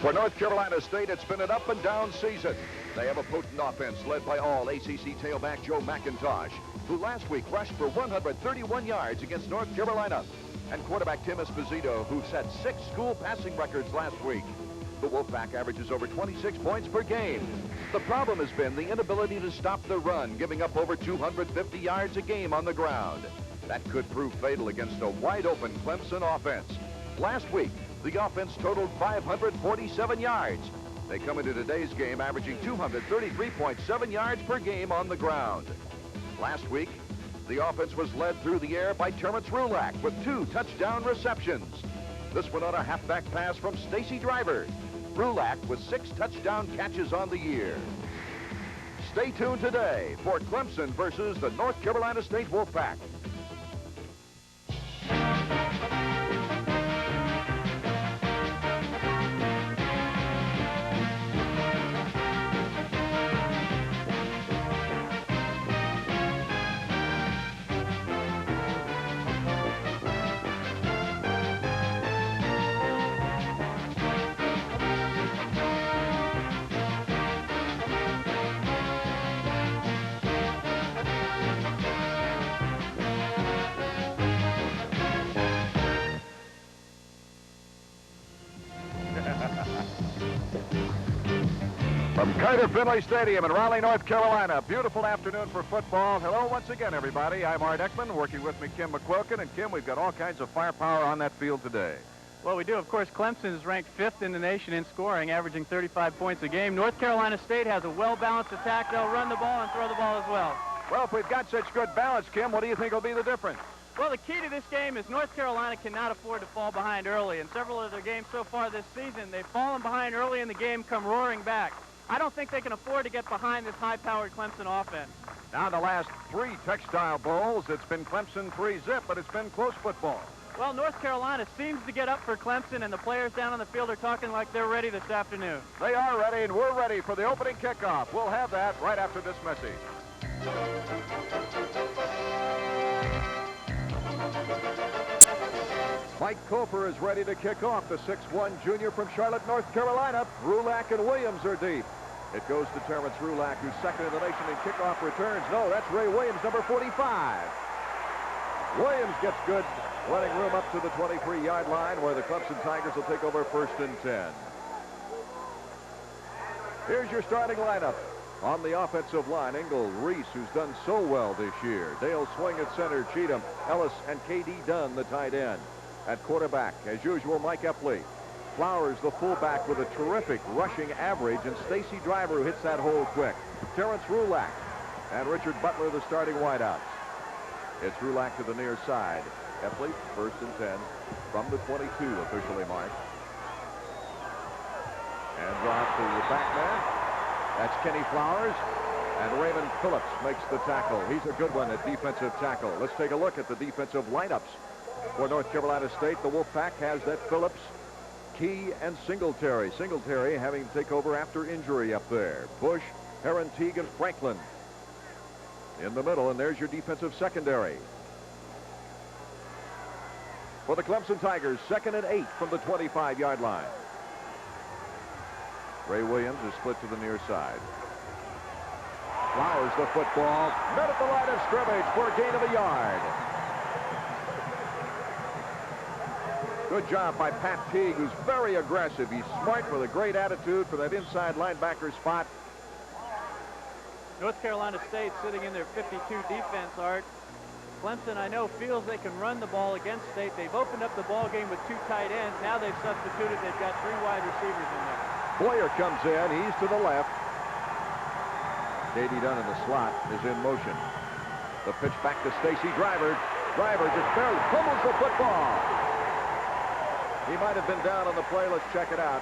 For North Carolina State, it's been an up-and-down season. They have a potent offense led by all-ACC tailback Joe McIntosh, who last week rushed for 131 yards against North Carolina, and quarterback Tim Esposito, who set 6 school passing records last week. The Wolfpack averages over 26 points per game. The problem has been the inability to stop the run, giving up over 250 yards a game on the ground. That could prove fatal against a wide-open Clemson offense. Last week, the offense totaled 547 yards. They come into today's game averaging 233.7 yards per game on the ground. Last week, the offense was led through the air by Terrence Rulak with 2 touchdown receptions. This one on a halfback pass from Stacy Driver. Rulak with 6 touchdown catches on the year. Stay tuned today for Clemson versus the North Carolina State Wolfpack. From Carter Finley Stadium in Raleigh, North Carolina, beautiful afternoon for football. Hello once again, everybody. I'm Art Eckman, working with me Kim McQuilkin. And Kim, we've got all kinds of firepower on that field today. Well, we do. Of course, Clemson is ranked 5th in the nation in scoring, averaging 35 points a game. North Carolina State has a well-balanced attack. They'll run the ball and throw the ball as well. Well, if we've got such good balance, Kim, what do you think will be the difference? Well, the key to this game is North Carolina cannot afford to fall behind early. In several of their games so far this season, they've fallen behind early in the game, come roaring back. I don't think they can afford to get behind this high-powered Clemson offense. Now, the last 3 textile bowls, it's been Clemson 3-zip, but it's been close football. Well, North Carolina seems to get up for Clemson, and the players down on the field are talking like they're ready this afternoon. They are ready, and we're ready for the opening kickoff. We'll have that right after this message. Mike Kofer is ready to kick off. The 6'1 junior from Charlotte, North Carolina. Rulak and Williams are deep. It goes to Terrence Rulak, who's second in the nation in kickoff returns. No, that's Ray Williams, number 45. Williams gets good running room up to the 23-yard line, where the Clemson Tigers will take over 1st and 10. Here's your starting lineup. On the offensive line, Engel, Reese, who's done so well this year. Dale Swing at center, Cheatham, Ellis, and K.D. Dunn, the tight end. At quarterback, as usual, Mike Epley. Flowers, the fullback, with a terrific rushing average, and Stacy Driver, who hits that hole quick. Terrence Rulak and Richard Butler, the starting wideouts. It's Rulak to the near side. Epley, 1st and 10 from the 22, officially marked. Hands off to the back man. That's Kenny Flowers. And Raymond Phillips makes the tackle. He's a good one at defensive tackle. Let's take a look at the defensive lineups. For North Carolina State, the Wolfpack has that Phillips, Key, and Singletary. Singletary having to take over after injury up there. Bush, Heron, Teague, and Franklin in the middle, and there's your defensive secondary. For the Clemson Tigers, 2nd and 8 from the 25-yard line. Ray Williams is split to the near side. Flowers the football, met at the line of scrimmage for a gain of a yard. Good job by Pat Teague, who's very aggressive. He's smart with a great attitude for that inside linebacker spot. North Carolina State sitting in their 52 defense, Art. Clemson, I know, feels they can run the ball against State. They've opened up the ball game with 2 tight ends. Now they've substituted. They've got 3 wide receivers in there. Boyer comes in. He's to the left. K.D. Dunn in the slot is in motion. The pitch back to Stacy Driver. Driver just barely fumbles the football. He might have been down on the play. Let's check it out.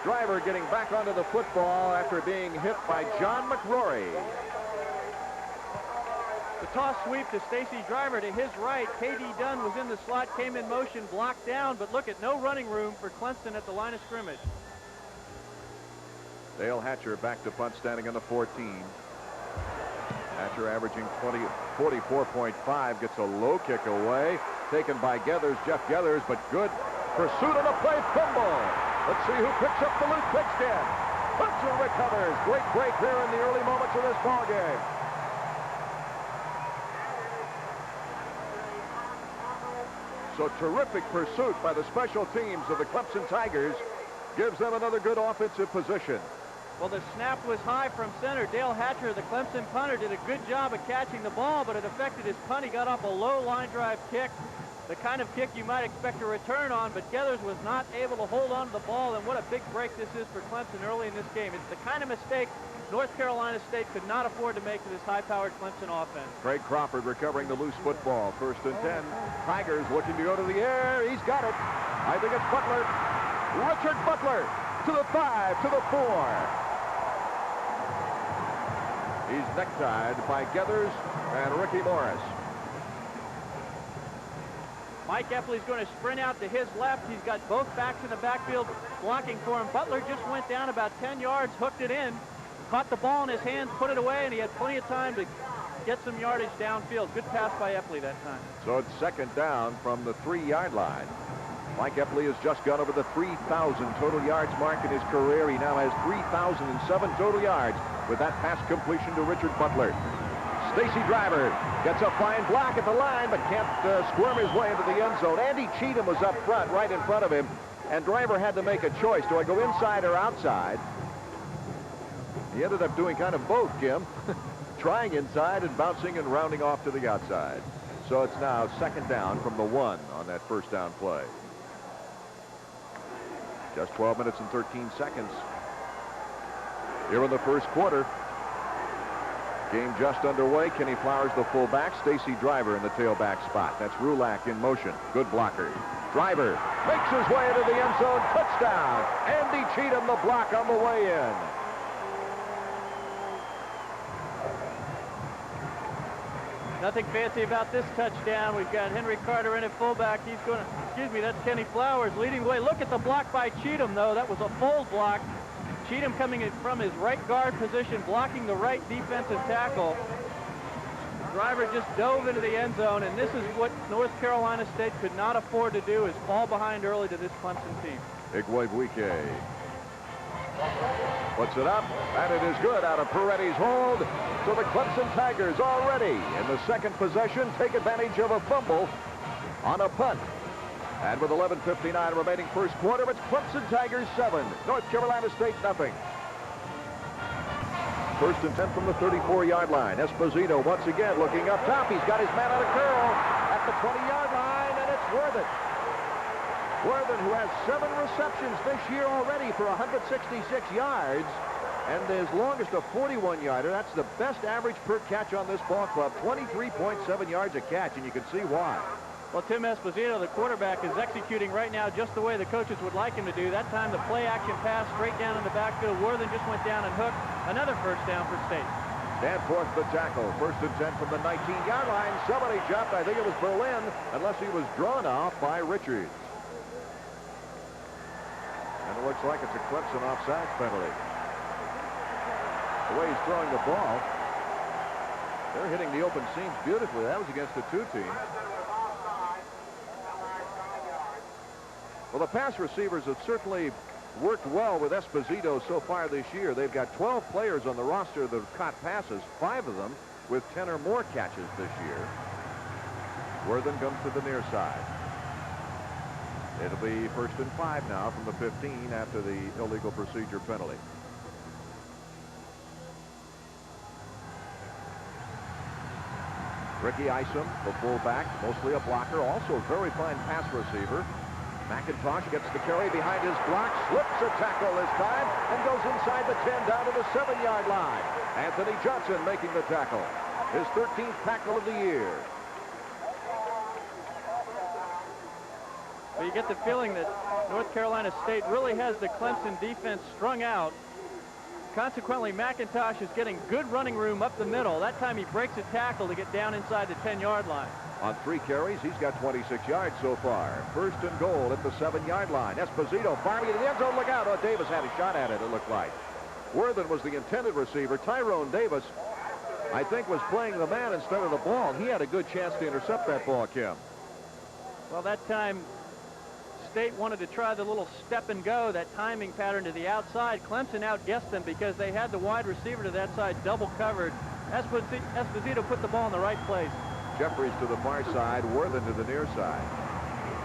Driver getting back onto the football after being hit by John McRory. The toss sweep to Stacy Driver to his right. K.D. Dunn was in the slot, came in motion, blocked down, but look at no running room for Clemson at the line of scrimmage. Dale Hatcher back to punt, standing on the 14. Hatcher averaging 44.5, gets a low kick away. Taken by Geathers, Jeff Geathers, but good Pursuit on the play, fumble. Let's see who picks up the loose pigskin. Clemson recovers. Great break here in the early moments of this ball game. So terrific pursuit by the special teams of the Clemson Tigers gives them another good offensive position. Well, the snap was high from center. Dale Hatcher, the Clemson punter, did a good job of catching the ball, but it affected his punt. He got off a low line drive kick, the kind of kick you might expect a return on, but Geathers was not able to hold on to the ball, and what a big break this is for Clemson early in this game. It's the kind of mistake North Carolina State could not afford to make to this high-powered Clemson offense. Craig Crawford recovering the loose football. 1st and 10. Tigers looking to go to the air. He's got it. I think it's Butler. Richard Butler to the 5, to the 4. He's necktied by Geathers and Ricky Morris. Mike Epley's going to sprint out to his left. He's got both backs in the backfield blocking for him. Butler just went down about 10 yards, hooked it in, caught the ball in his hands, put it away, and he had plenty of time to get some yardage downfield. Good pass by Epley that time. So it's 2nd down from the 3-yard line. Mike Epley has just gone over the 3,000 total yards mark in his career. He now has 3,007 total yards with that pass completion to Richard Butler. Stacy Driver gets a fine block at the line, but can't squirm his way into the end zone. Andy Cheatham was up front, right in front of him, and Driver had to make a choice. Do I go inside or outside? He ended up doing kind of both, Kim. Trying inside and bouncing and rounding off to the outside. So it's now 2nd down from the 1 on that 1st down play. Just 12 minutes and 13 seconds here in the 1st quarter. Game just underway. Kenny Flowers, the fullback. Stacy Driver in the tailback spot. That's Rulak in motion. Good blocker. Driver makes his way into the end zone. Touchdown. Andy Cheatham, the block on the way in. Nothing fancy about this touchdown. We've got Henry Carter in at fullback. He's going to, excuse me, that's Kenny Flowers leading the way. Look at the block by Cheatham, though. That was a fold block. Cheatham coming in from his right guard position, blocking the right defensive tackle. Driver just dove into the end zone, and this is what North Carolina State could not afford to do, is fall behind early to this Clemson team. Igwebuike puts it up, and it is good out of Peretti's hold. So the Clemson Tigers already in the 2nd possession take advantage of a fumble on a punt. And with 11:59 remaining 1st quarter, it's Clemson Tigers 7, North Carolina State nothing. 1st and 10 from the 34-yard line. Esposito once again looking up top. He's got his man on a curl at the 20-yard line, and it's Worthen. Worthen, who has 7 receptions this year already for 166 yards, and his longest a 41-yarder. That's the best average per catch on this ball club, 23.7 yards a catch, and you can see why. Well, Tim Esposito, the quarterback, is executing right now just the way the coaches would like him to do. That time, the play-action pass straight down in the backfield. Worthen just went down and hooked. Another 1st down for State. Danforth the tackle. 1st and 10 from the 19-yard line. Somebody jumped. I think it was Berlin, unless he was drawn off by Richards. And it looks like it's a Clemson offsides penalty. The way he's throwing the ball, they're hitting the open seams beautifully. That was against the 2 team. Well, the pass receivers have certainly worked well with Esposito so far this year. They've got 12 players on the roster that have caught passes, 5 of them with 10 or more catches this year. Worthen comes to the near side. It'll be 1st and 5 now from the 15 after the illegal procedure penalty. Ricky Isom, the fullback, mostly a blocker, also a very fine pass receiver. McIntosh gets the carry behind his block, slips a tackle this time, and goes inside the 10 down to the 7-yard line. Anthony Johnson making the tackle. His 13th tackle of the year. But you get the feeling that North Carolina State really has the Clemson defense strung out. Consequently, McIntosh is getting good running room up the middle. That time he breaks a tackle to get down inside the 10-yard line. On 3 carries, he's got 26 yards so far. 1st and goal at the 7-yard line. Esposito firing into the end zone. Look out. Oh, Davis had a shot at it, it looked like. Worthen was the intended receiver. Tyrone Davis, I think, was playing the man instead of the ball. He had a good chance to intercept that ball, Kim. Well, that time State wanted to try the little step and go, that timing pattern to the outside. Clemson outguessed them because they had the wide receiver to that side double covered. Esposito put the ball in the right place. Jeffries to the far side, Worthen to the near side.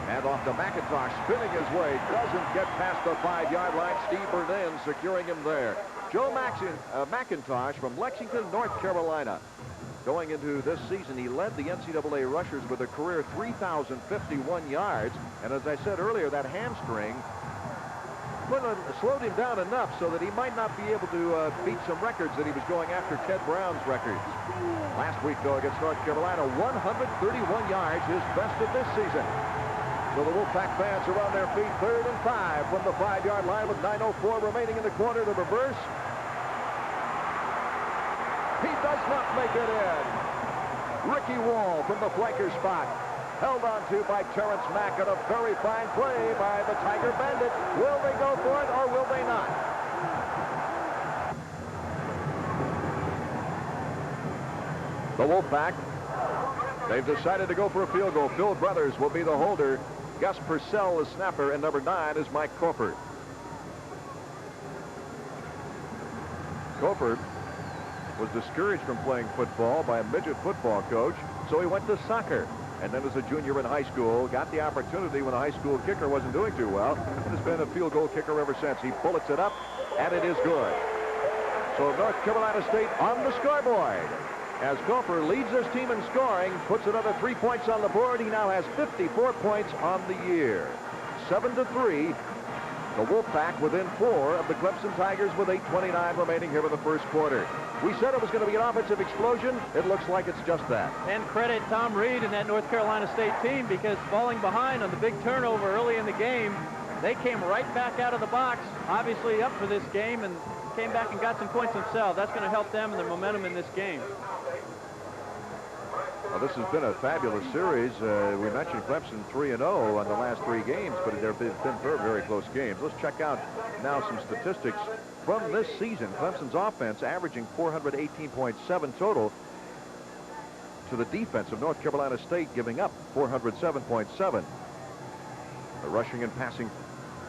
And off to McIntosh, spinning his way, doesn't get past the 5-yard line. Steve Burdin securing him there. Joe McIntosh from Lexington, North Carolina. Going into this season, he led the NCAA rushers with a career 3,051 yards. And as I said earlier, that hamstring slowed him down enough so that he might not be able to beat some records that he was going after Ted Brown's records. Last week, though, against North Carolina, 131 yards, his best of this season. So the Wolfpack fans are on their feet, 3rd and 5 from the 5-yard line with 9:04 remaining in the quarter. The reverse. He does not make it in. Ricky Wall from the flanker spot. Held on to by Terrence Mack, and a very fine play by the Tiger Bandit. Will they go for it or will they not? The Wolfpack, they've decided to go for a field goal. Phil Brothers will be the holder. Gus Purcell, the snapper, and number 9 is Mike Cofer. Cofer was discouraged from playing football by a midget football coach, so he went to soccer. And then as a junior in high school, got the opportunity when a high school kicker wasn't doing too well, and has been a field goal kicker ever since. He bullets it up, and it is good. So North Carolina State on the scoreboard. As Cofer leads his team in scoring, puts another 3 points on the board. He now has 54 points on the year. 7-3. The Wolfpack within 4 of the Clemson Tigers with 8:29 remaining here in the first quarter. We said it was going to be an offensive explosion. It looks like it's just that. And credit Tom Reed and that North Carolina State team, because falling behind on the big turnover early in the game, they came right back out of the box, obviously up for this game, and came back and got some points themselves. That's going to help them and their momentum in this game. Well, this has been a fabulous series. We mentioned Clemson 3-0 on the last 3 games, but there have been very, very close games. Let's check out now some statistics from this season. Clemson's offense averaging 418.7 total to the defense of North Carolina State, giving up 407.7. The rushing and passing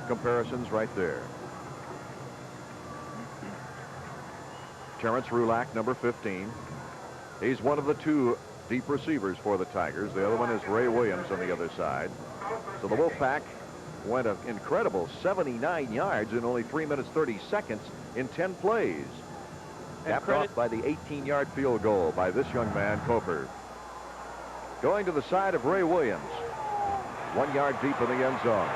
comparisons right there. Terrence Rulak, number 15. He's one of the 2 deep receivers for the Tigers. The other one is Ray Williams on the other side. So the Wolfpack went an incredible 79 yards in only 3 minutes 30 seconds in 10 plays. Capped off by the 18-yard field goal by this young man, Cofer. Going to the side of Ray Williams. 1 yard deep in the end zone.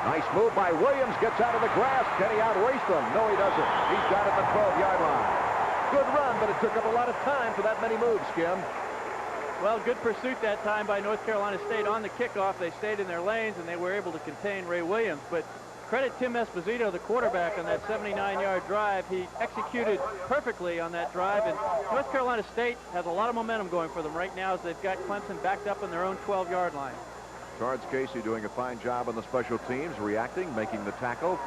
Nice move by Williams. Gets out of the grass. Can he outrace them? No, he doesn't. He's got it at the 12-yard line. Good run, but it took up a lot of time for that many moves, Kim. Well, good pursuit that time by North Carolina State. On the kickoff, they stayed in their lanes, and they were able to contain Ray Williams. But credit Tim Esposito, the quarterback, on that 79-yard drive. He executed perfectly on that drive, and North Carolina State has a lot of momentum going for them right now as they've got Clemson backed up on their own 12-yard line. Charles Casey doing a fine job on the special teams, reacting, making the tackle.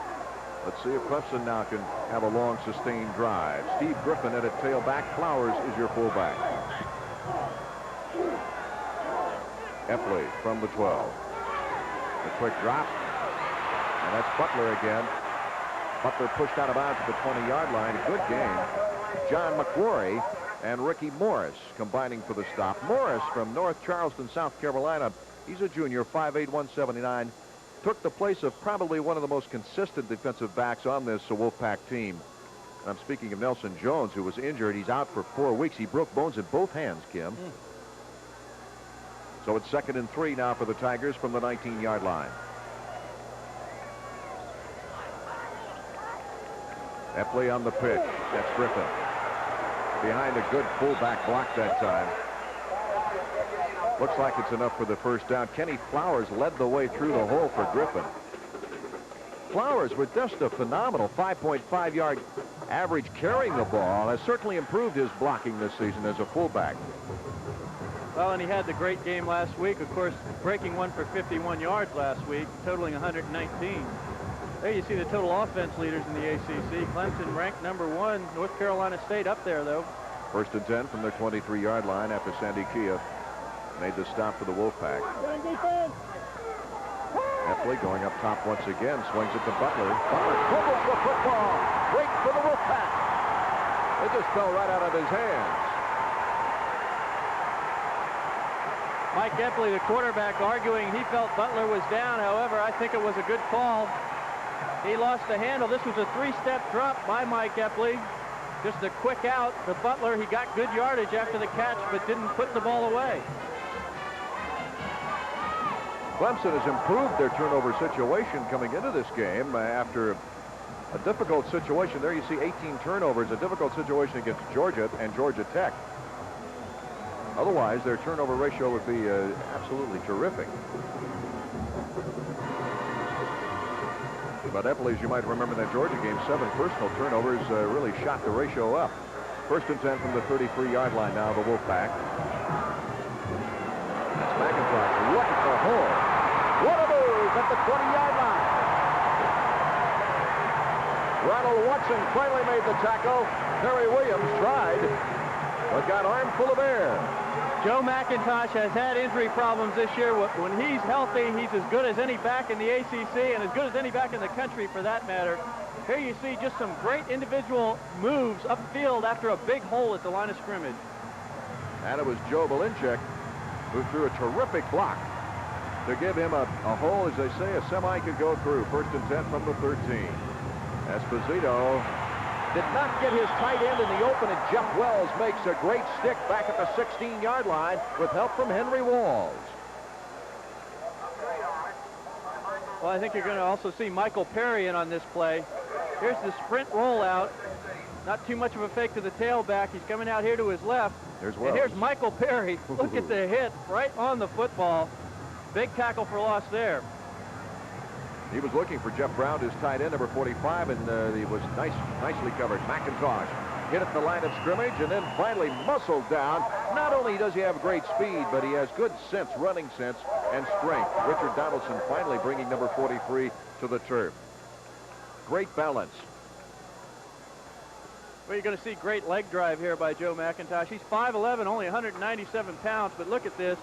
Let's see if Clemson now can have a long, sustained drive. Steve Griffin at a tailback. Flowers is your fullback. Epley from the 12. A quick drop. And that's Butler again. Butler pushed out of bounds at the 20-yard line. A good game. John McQuarrie and Ricky Morris combining for the stop. Morris from North Charleston, South Carolina. He's a junior, 5'8", 179. Took the place of probably one of the most consistent defensive backs on this Wolfpack team. And I'm speaking of Nelson Jones, who was injured. He's out for 4 weeks. He broke bones in both hands, Kim. So it's 2nd and 3 now for the Tigers from the 19-yard line. Epley on the pitch. That's Griffin. Behind a good fullback block that time. Looks like it's enough for the first down. Kenny Flowers led the way through the hole for Griffin. Flowers with just a phenomenal 5.5-yard average carrying the ball. Has certainly improved his blocking this season as a fullback. Well, and he had the great game last week, of course, breaking one for 51 yards last week, totaling 119. There you see the total offense leaders in the ACC. Clemson ranked number 1. North Carolina State up there, though. 1st and 10 from their 23-yard line after Sandy Kia made the stop for the Wolfpack. Epley going up top once again, swings it to Butler. Butler fumbles the football. Great for the Wolfpack. It just fell right out of his hands. Mike Epley, the quarterback, arguing he felt Butler was down. However, I think it was a good call. He lost the handle. This was a 3-step drop by Mike Epley. Just a quick out. The Butler, he got good yardage after the catch, but didn't put the ball away. Clemson has improved their turnover situation coming into this game after a difficult situation. There you see 18 turnovers, a difficult situation against Georgia and Georgia Tech. Otherwise, their turnover ratio would be absolutely terrific. But Epley, as you might remember in that Georgia game, 7 personal turnovers really shot the ratio up. 1st and 10 from the 33-yard line now, the Wolfpack. That's McIntosh looking for a hole. What a move at the 20-yard line. Ronald Watson finally made the tackle. Harry Williams tried, but got armful of air. Joe McIntosh has had injury problems this year. When he's healthy, he's as good as any back in the ACC and as good as any back in the country for that matter. Here you see just some great individual moves upfield after a big hole at the line of scrimmage. And it was Joe Malinchek who threw a terrific block to give him a hole, as they say, a semi could go through. 1st and 10 from the 13. Esposito did not get his tight end in the open, and Jeff Wells makes a great stick back at the 16-yard line with help from Henry Walls. Well, I think you're going to also see Michael Perry in on this play. Here's the sprint rollout. Not too much of a fake to the tailback. He's coming out here to his left. There's Wells. And here's Michael Perry. Look at the hit right on the football. Big tackle for loss there. He was looking for Jeff Brown, his tight end, number 45, and he was nicely covered. McIntosh hit at the line of scrimmage and then finally muscled down. Not only does he have great speed, but he has good sense, running sense, and strength. Richard Donaldson finally bringing number 43 to the turf. Great balance. Well, you're going to see great leg drive here by Joe McIntosh. He's 5'11", only 197 pounds, but look at this.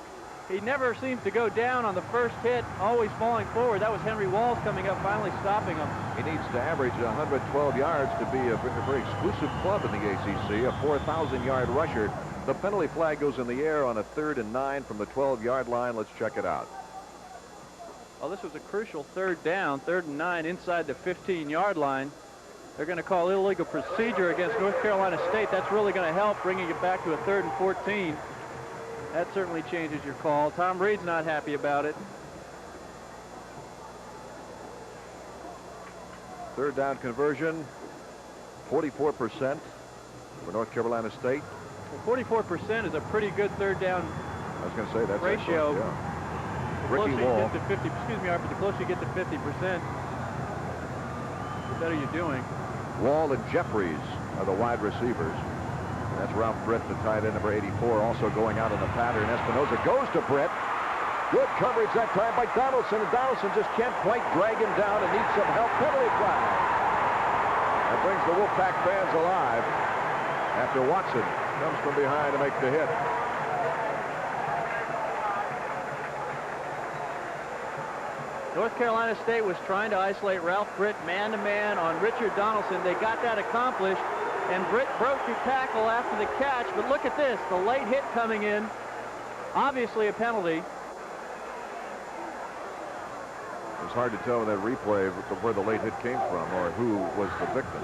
He never seems to go down on the first hit, always falling forward. That was Henry Walls coming up, finally stopping him. He needs to average 112 yards to be a very exclusive club in the ACC, a 4,000-yard rusher. The penalty flag goes in the air on a 3rd and 9 from the 12-yard line. Let's check it out. Well, this was a crucial 3rd down, 3rd and 9 inside the 15-yard line. They're going to call illegal procedure against North Carolina State. That's really going to help bringing it back to a 3rd and 14. That certainly changes your call. Tom Reed's not happy about it. 3rd down conversion, 44% for North Carolina State. Well, 44% is a pretty good 3rd down I was going to say that's ratio. Yeah. The Ricky closer Wall. you get to 50, excuse me, Arthur, the closer you get to 50%, the better you're doing. Wall and Jeffries are the wide receivers. That's Ralph Britt, the tight end, number 84, also going out in the pattern. Espinoza goes to Britt. Good coverage that time by Donaldson, and Donaldson just can't quite drag him down and needs some help. Penalty flag. That brings the Wolfpack fans alive after Watson comes from behind to make the hit. North Carolina State was trying to isolate Ralph Britt man-to-man on Richard Donaldson. They got that accomplished, and Britt broke the tackle after the catch. But look at this, the late hit coming in. Obviously a penalty. It's hard to tell with that replay where the late hit came from or who was the victim.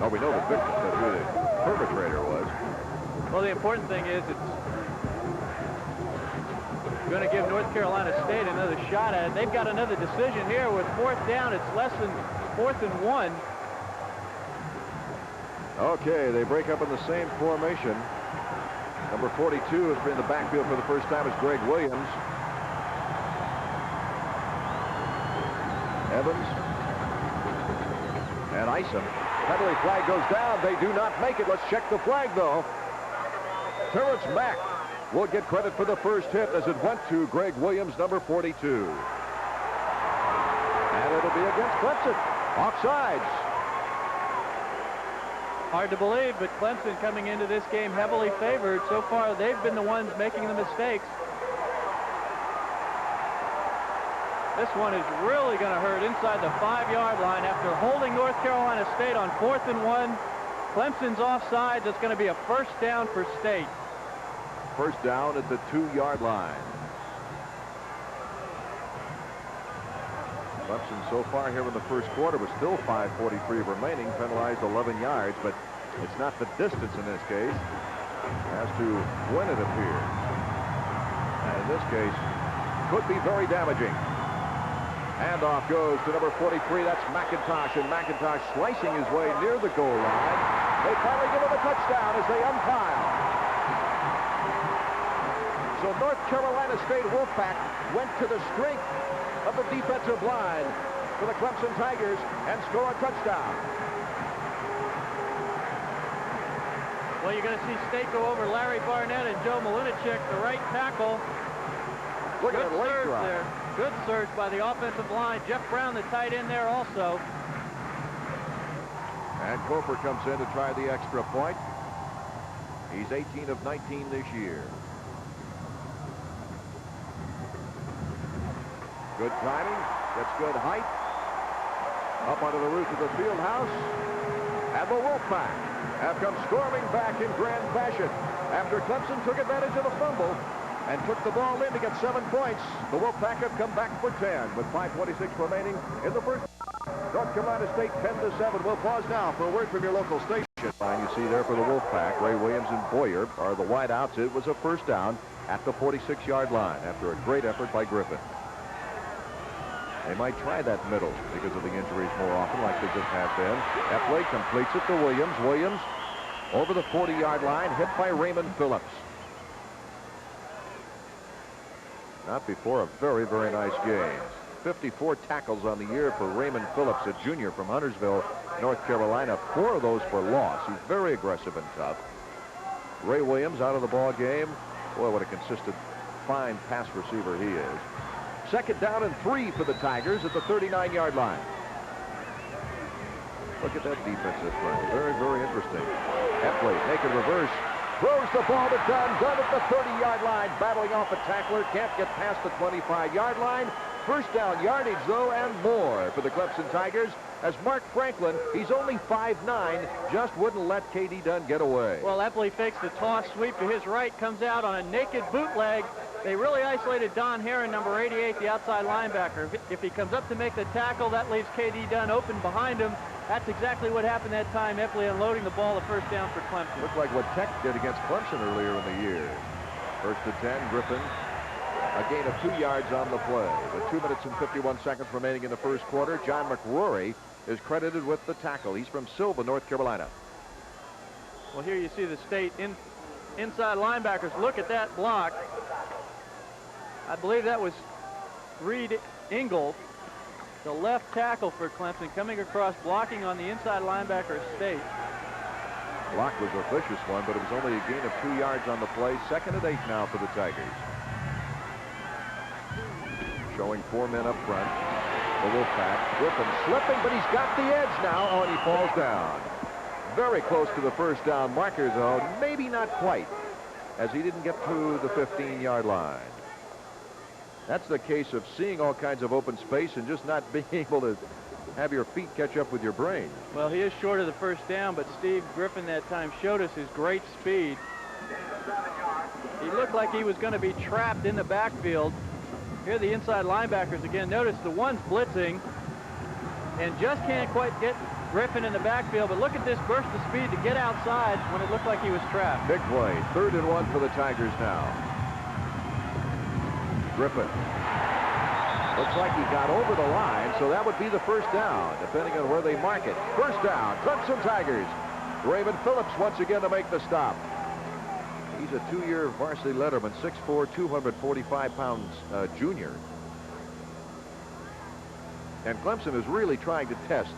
Oh, we know the victim, but who the perpetrator was. Well, the important thing is it's going to give North Carolina State another shot at it. They've got another decision here with 4th down. It's less than 4th and 1. Okay, they break up in the same formation. Number 42 is in the backfield for the first time is Greg Williams. Evans and Isom. Penalty flag goes down. They do not make it. Let's check the flag, though. Terrence Mack will get credit for the first hit as it went to Greg Williams, number 42. And it'll be against Clemson. Offsides. Hard to believe, but Clemson coming into this game heavily favored. So far, they've been the ones making the mistakes. This one is really going to hurt inside the 5-yard line after holding North Carolina State on 4th and 1. Clemson's offside. That's going to be a first down for State. First down at the 2-yard line. Clemson so far here in the first quarter was still 5:43 remaining, penalized 11 yards, but it's not the distance in this case. Has to win, it appears. And in this case, could be very damaging. Handoff goes to number 43. That's McIntosh, and McIntosh slicing his way near the goal line. They finally give him a touchdown as they unpile. So North Carolina State Wolfpack went to the strength of the defensive line for the Clemson Tigers and score a touchdown. Well, you're going to see State go over Larry Barnett and Joe Malunichek, the right tackle. Look at that late surge drive. there. Good surge by the offensive line. Jeff Brown, the tight end there also. And Cofer comes in to try the extra point. He's 18 of 19 this year. Good timing, gets good height. Up onto the roof of the field house. And the Wolfpack have come storming back in grand fashion. After Clemson took advantage of the fumble and took the ball in to get 7 points, the Wolfpack have come back for 10 with 5:26 remaining in the first. North Carolina State 10-7. We'll pause now for a word from your local station. Line you see there for the Wolfpack, Ray Williams and Boyer are the wideouts. It was a first down at the 46-yard line after a great effort by Griffin. They might try that middle because of the injuries more often, like they just have been. Epley completes it to Williams. Williams over the 40-yard line, hit by Raymond Phillips. Not before a very, very nice game. 54 tackles on the year for Raymond Phillips, a junior from Huntersville, North Carolina. 4 of those for loss. He's very aggressive and tough. Ray Williams out of the ball game. Boy, what a consistent, fine pass receiver he is. Second down and 3 for the Tigers at the 39-yard line. Look at that defensive front. Very, very interesting. Epley making reverse. Throws the ball to Dunn. Dunn at the 30-yard line. Battling off a tackler. Can't get past the 25-yard line. First down yardage, though, and more for the Clemson Tigers. As Mark Franklin, he's only 5'9", just wouldn't let K.D. Dunn get away. Well, Epley fakes the toss sweep to his right. Comes out on a naked bootleg. They really isolated Don Herron, number 88, the outside linebacker. If he comes up to make the tackle, that leaves K.D. Dunn open behind him. That's exactly what happened that time. Epley unloading the ball, the first down for Clemson. Looked like what Tech did against Clemson earlier in the year. First and 10, Griffin. A gain of 2 yards on the play. With 2 minutes and 51 seconds remaining in the first quarter, John McRory is credited with the tackle. He's from Silva, North Carolina. Well, here you see the State inside linebackers. Look at that block. I believe that was Reed Ingle, the left tackle for Clemson, coming across, blocking on the inside linebacker State. Block was a vicious one, but it was only a gain of 2 yards on the play. Second and 8 now for the Tigers. Showing 4 men up front. The Wolfpack. Griffin slipping, but he's got the edge now. Oh, and he falls down. Very close to the first down marker, though. Maybe not quite, as he didn't get to the 15-yard line. That's the case of seeing all kinds of open space and just not being able to have your feet catch up with your brain. Well, he is short of the first down, but Steve Griffin that time showed us his great speed. He looked like he was going to be trapped in the backfield. Here are the inside linebackers again. Notice the one's blitzing and just can't quite get Griffin in the backfield, but look at this burst of speed to get outside when it looked like he was trapped. Big play. 3rd and 1 for the Tigers now. Griffin. Looks like he got over the line, so that would be the first down, depending on where they mark it. First down, Clemson Tigers. Raymond Phillips once again to make the stop. He's a 2-year varsity letterman, 6'4", 245 pounds junior. And Clemson is really trying to test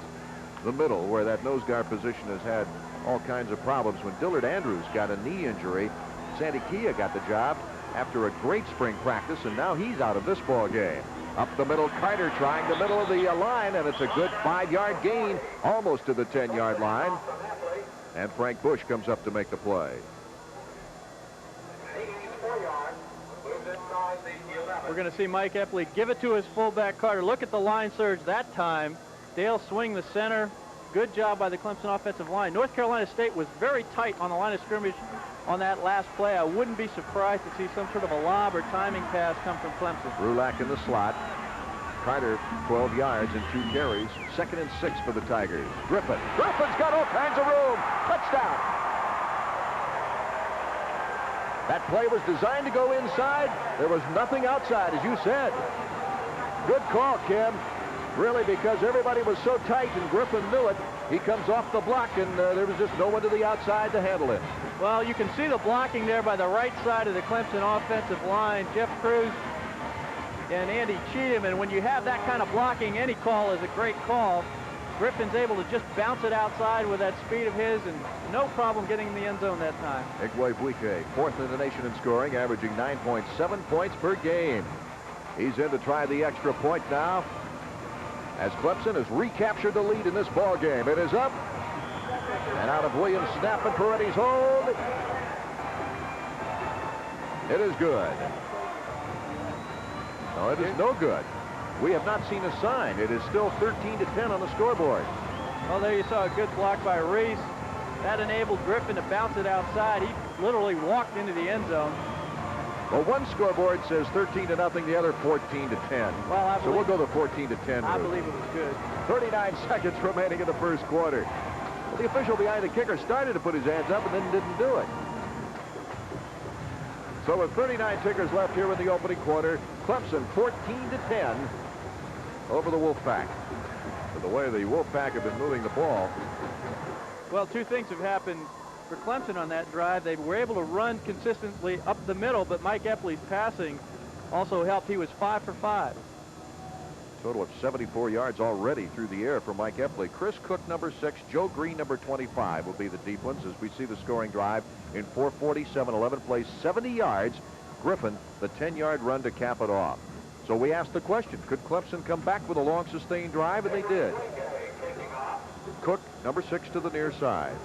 the middle, where that nose guard position has had all kinds of problems. When Dillard Andrews got a knee injury, Sandy Kia got the job after a great spring practice, and now he's out of this ball game. Up the middle, Carter trying the middle of the line, and it's a good 5-yard gain, almost to the 10-yard line. And Frank Bush comes up to make the play. We're going to see Mike Epley give it to his fullback Carter. Look at the line surge that time. Dale swing the center. Good job by the Clemson offensive line. North Carolina State was very tight on the line of scrimmage on that last play. I wouldn't be surprised to see some sort of a lob or timing pass come from Clemson. Rulak in the slot. Carter, 12 yards and 2 carries. 2nd and 6 for the Tigers. Griffin's got all kinds of room. Touchdown. That play was designed to go inside. There was nothing outside, as you said. Good call, Kim. Really, because everybody was so tight and Griffin knew it. He comes off the block, and there was just no one to the outside to handle it. Well, you can see the blocking there by the right side of the Clemson offensive line. Jeff Cruz and Andy Cheatham, and when you have that kind of blocking, any call is a great call. Griffin's able to just bounce it outside with that speed of his, and no problem getting in the end zone that time. Igwebuike, 4th in the nation in scoring, averaging 9.7 points per game. He's in to try the extra point now, as Clemson has recaptured the lead in this ball game. It is up, and out of Williams' snap and Paredes' hold. It is good. No, it is no good. We have not seen a sign. It is still 13-10 on the scoreboard. Well, there you saw a good block by Reese. That enabled Griffin to bounce it outside. He literally walked into the end zone. Well, one scoreboard says 13-0, the other 14-10. Well, so we'll go to 14-10. I believe it was good. 39 seconds remaining in the first quarter. Well, the official behind the kicker started to put his hands up and then didn't do it. So with 39 tickers left here in the opening quarter, Clemson 14-10 over the Wolfpack. But the way the Wolfpack have been moving the ball. Well, two things have happened for Clemson on that drive. They were able to run consistently up the middle, but Mike Epley's passing also helped. He was 5 for 5. Total of 74 yards already through the air for Mike Epley. Chris Cook, number 6, Joe Green, number 25, will be the deep ones as we see the scoring drive in 4:47. 11 plays, 70 yards. Griffin, the 10-yard run to cap it off. So we asked the question, could Clemson come back with a long sustained drive? And they did. Cook, number 6, to the near side.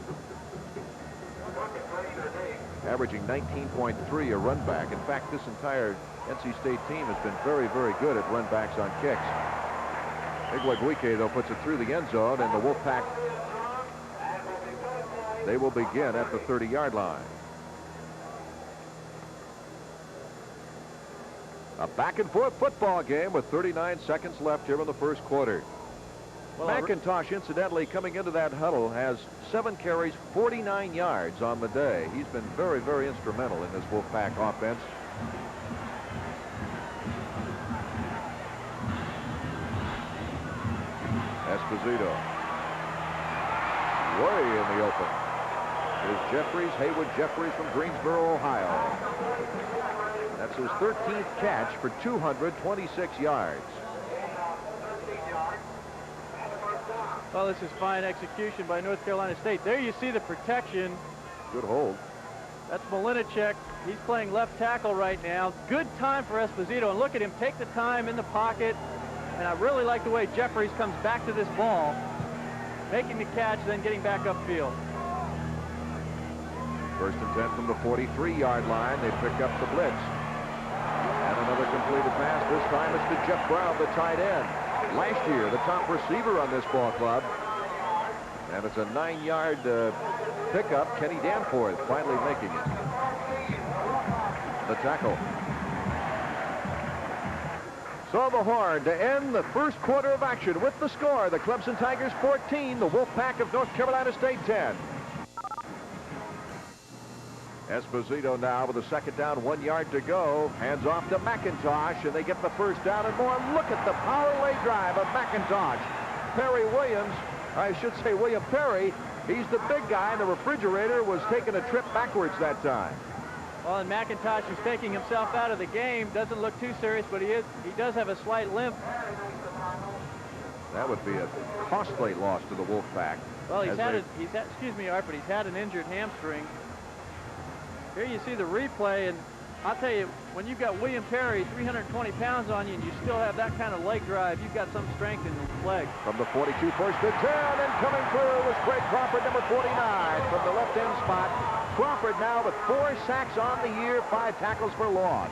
Averaging 19.3 a run back. In fact, this entire NC State team has been very, very good at run backs on kicks. Igwebuike, though, puts it through the end zone, and the Wolfpack, they will begin at the 30-yard line. A back-and-forth football game with 39 seconds left here in the first quarter. Well, McIntosh, incidentally, coming into that huddle, has 7 carries, 49 yards on the day. He's been very, very instrumental in this Wolfpack offense. Esposito. Way in the open is Jeffries, Haywood Jeffries from Greensboro, Ohio. That's his 13th catch for 226 yards. Well, this is fine execution by North Carolina State. There you see the protection. Good hold. That's Malinicek. He's playing left tackle right now. Good time for Esposito. And look at him take the time in the pocket. And I really like the way Jeffries comes back to this ball, making the catch, then getting back upfield. 1st and 10 from the 43-yard line. They pick up the blitz. And another completed pass. This time it's to Jeff Brown, the tight end. Last year, the top receiver on this ball club. And it's a 9-yard pickup. Kenny Danforth finally making it. The tackle. So the horn to end the first quarter of action with the score. The Clemson Tigers 14, the Wolfpack of North Carolina State 10. Esposito now with a 2nd down, 1 yard to go. Hands off to McIntosh, and they get the first down and more. Look at the power lay drive of McIntosh. Perry Williams, I should say William Perry, he's the big guy, and the refrigerator was taking a trip backwards that time. Well, and McIntosh is taking himself out of the game. Doesn't look too serious, but he does have a slight limp. That would be a costly loss to the Wolfpack. Well, excuse me, Art, but he's had an injured hamstring. Here you see the replay, and I'll tell you, when you've got William Perry, 320 pounds on you, and you still have that kind of leg drive, you've got some strength in the leg. From the 42, 1st and 10, and coming through was Craig Crawford, number 49, from the left end spot. Crawford now with 4 sacks on the year, 5 tackles for loss.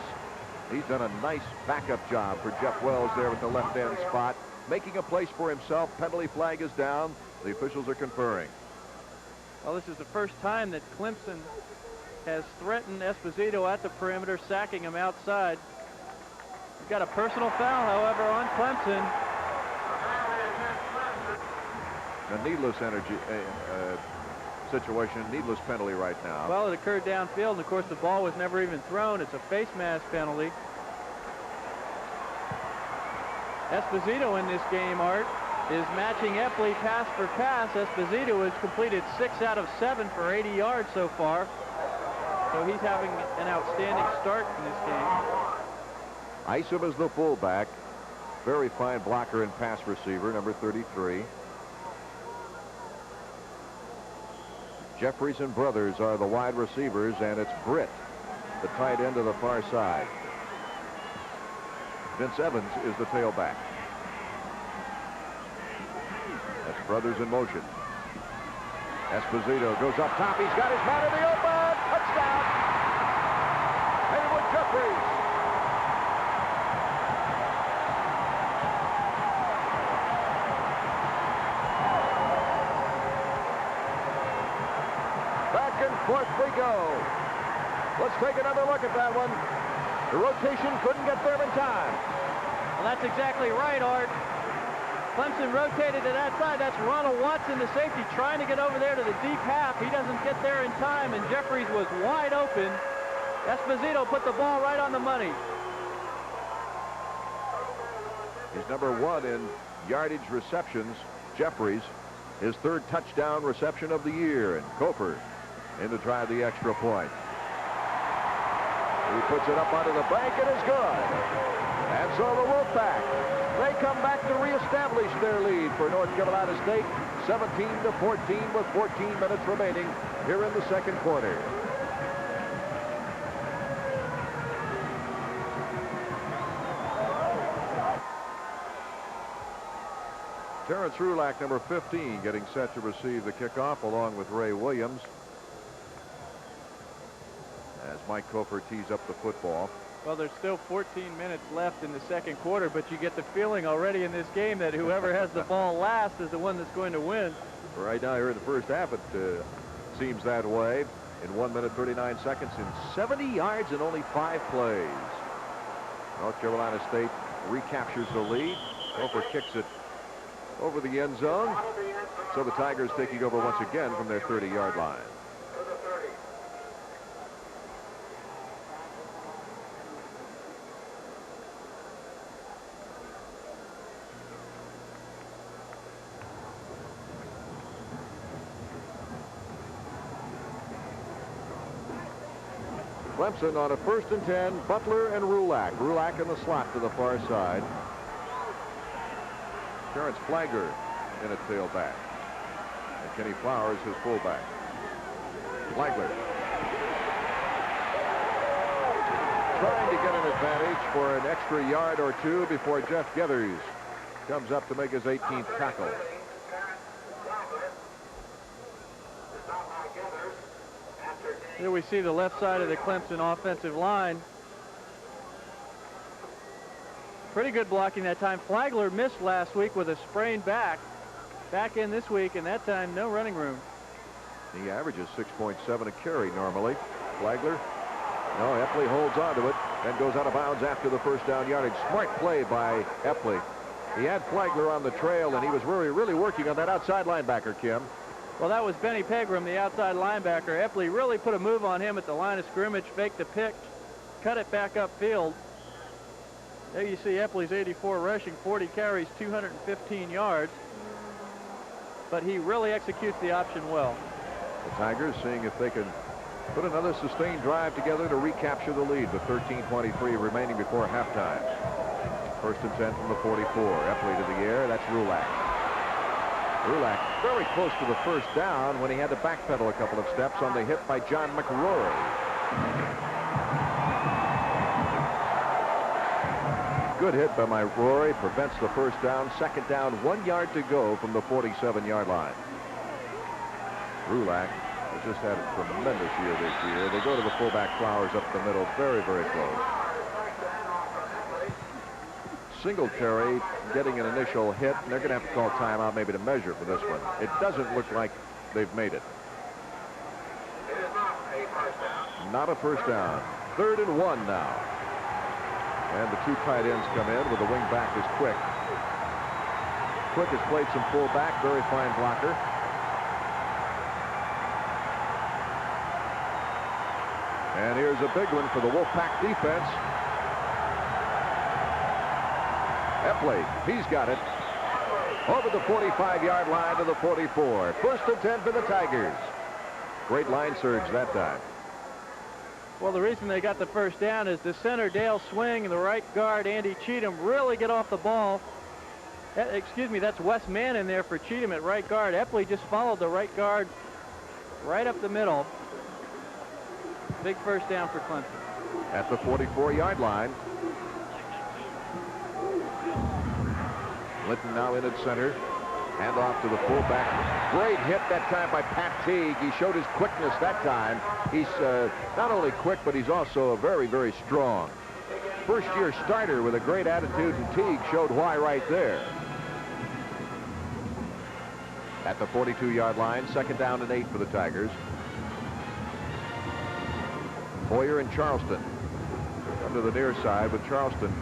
He's done a nice backup job for Jeff Wells there at the left end spot, making a place for himself. Penalty flag is down. The officials are conferring. Well, this is the first time that Clemson has threatened Esposito at the perimeter, sacking him outside. He's got a personal foul, however, on Clemson. A needless situation, needless penalty right now. Well, it occurred downfield, and of course the ball was never even thrown. It's a face mask penalty. Esposito in this game, Art, is matching Epley pass for pass. Esposito has completed 6 out of 7 for 80 yards so far. So he's having an outstanding start in this game. Isom is the fullback. Very fine blocker and pass receiver, number 33. Jeffries and Brothers are the wide receivers, and it's Britt, the tight end to the far side. Vince Evans is the tailback. That's Brothers in motion. Esposito goes up top. He's got his man in the open. Touchdown. Haywood Jeffries. Back and forth we go. Let's take another look at that one. The rotation couldn't get there in time. Well, that's exactly right, Art. Clemson rotated to that side. That's Ronald Watson, the safety, trying to get over there to the deep half. He doesn't get there in time, and Jeffries was wide open. Esposito put the ball right on the money. He's number 1 in yardage receptions. Jeffries, his 3rd touchdown reception of the year, and Koper in to try the extra point. He puts it up onto the bank and is good. And so the Wolfpack, they come back to reestablish their lead for North Carolina State, 17-14 with 14 minutes remaining here in the second quarter. Terrence Rulack, number 15, getting set to receive the kickoff along with Ray Williams, as Mike Koper tees up the football. Well, there's still 14 minutes left in the second quarter, but you get the feeling already in this game that whoever has the ball last is the one that's going to win. Right now here in the first half, it seems that way. In 1 minute 39 seconds in 70 yards and only 5 plays. North Carolina State recaptures the lead. Koper kicks it over the end zone. So the Tigers taking over once again from their 30-yard line. Clemson on a 1st and 10. Butler and Rulack. Rulack in the slot to the far side. Terrence Flagler in at tailback. And Kenny Flowers his fullback. Flagler trying to get an advantage for an extra yard or 2 before Jeff Gethers comes up to make his 18th tackle. Here we see the left side of the Clemson offensive line. Pretty good blocking that time. Flagler missed last week with a sprained back. Back in this week, and that time no running room. He averages 6.7 a carry normally. Flagler, no, Epley holds on to it, then goes out of bounds after the first down yardage. Smart play by Epley. He had Flagler on the trail, and he was really working on that outside linebacker, Kim. Well, that was Benny Pegram, the outside linebacker. Epley really put a move on him at the line of scrimmage, faked the pitch, cut it back upfield. There you see Epley's 84 rushing, 40 carries, 215 yards. But he really executes the option well. The Tigers seeing if they can put another sustained drive together to recapture the lead with 13:23 remaining before halftime. 1st and 10 from the 44. Epley to the air. That's Rulack. Rulack very close to the first down when he had to backpedal a couple of steps on the hit by John McRory. Good hit by McRory, prevents the first down. 2nd down, 1 yard to go from the 47-yard line. Rulack has just had a tremendous year this year. They go to the fullback Flowers up the middle, very close. Singletary getting an initial hit, and they're going to have to call timeout maybe to measure for this one. It doesn't look like they've made it. Not a first down. 3rd and 1 now. And the 2 tight ends come in with the wing back is Quick. Quick has played some fullback, very fine blocker. And here's a big one for the Wolfpack defense. Epley, he's got it. Over the 45-yard line to the 44. 1st and 10 for the Tigers. Great line surge that time. Well, the reason they got the first down is the center Dale Swing and the right guard Andy Cheatham really get off the ball. Excuse me, that's Wes Mann in there for Cheatham at right guard. Epley just followed the right guard right up the middle. Big first down for Clemson. At the 44-yard line. Linton now in at center. Hand off to the fullback. Great hit that time by Pat Teague. He showed his quickness that time. He's not only quick, but he's also very, very strong. First-year starter with a great attitude, and Teague showed why right there. At the 42-yard line, 2nd down and 8 for the Tigers. Boyer and Charleston under the near side with Charleston